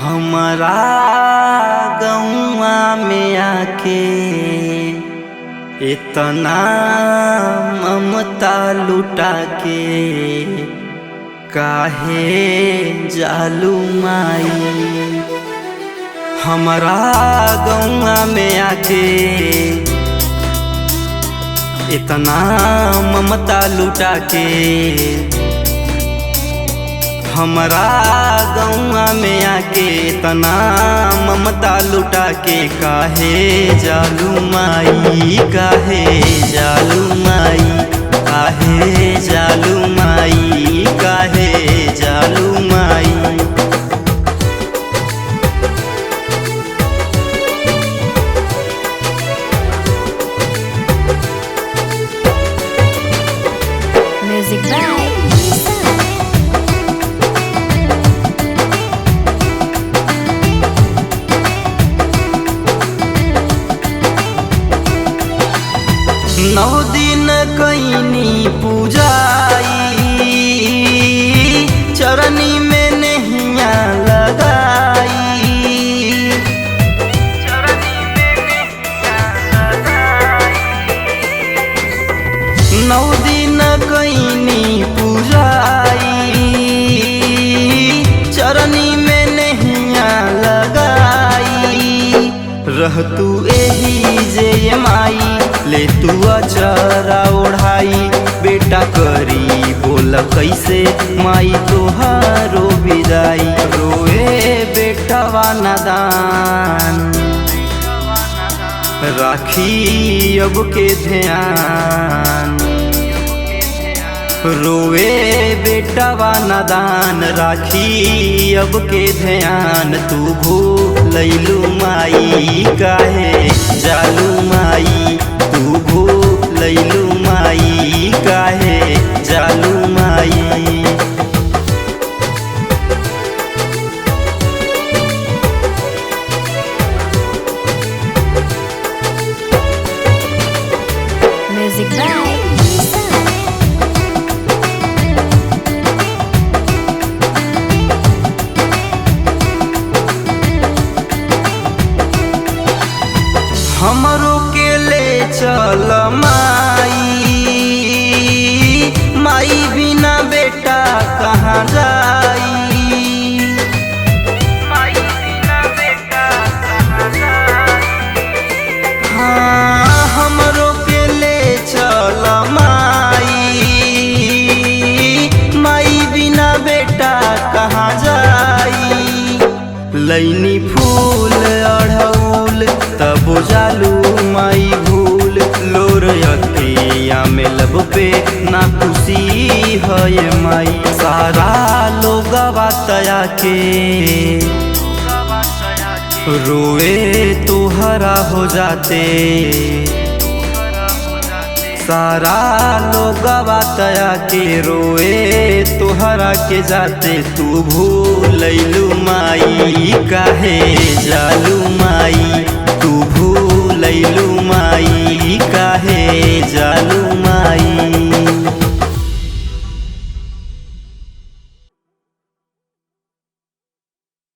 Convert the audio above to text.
हमारा गौवा में आके इतना ममता लुटा के काहे जालू माई। हमारा गौवा में आके इतना ममता लुटा के, हमारा गौवा में आके इतना ममता लुटा के काहे जालू माई, काहे जालू माई, काहे जालू माई, काहे जालू माई। Music by नौ दिन कैनी पूजाई, चरनी में नैया लगाई, चरनी में नैया लगाई। नौ दिन कैनी पूजाई, चरनी में नैया लगाई। रह तू एही जे माई, ले तू अचरा ओढ़ाई। बेटा करी बोल कैसे माई तोहारो विदाई। रोए बेटवा नादान, राखी अब के ध्यान। रोए बेटवा नादान, राखी अब के ध्यान। तू भूलैलू माई, काहे जालू माई। तू भूलैलू माई, काहे जालू माई। Music by हमरो के ले चल माई, माई बिना बेटा कहाँ जाई। माई बिना बेटा कहाँ जाई। हाँ हमरो के ले चल माई, माई बिना बेटा कहाँ जाई। लैनी फूल अढ़ौल तब जालू माई भूल। लोर अखिया में लब पे ना खुशी है माई। सारा लोगवा तया के रोए तोहरा हो जाते। सारा लोगवा तया के रोए तोहरा के जाते। तू भूलैलू माई, काहे जालू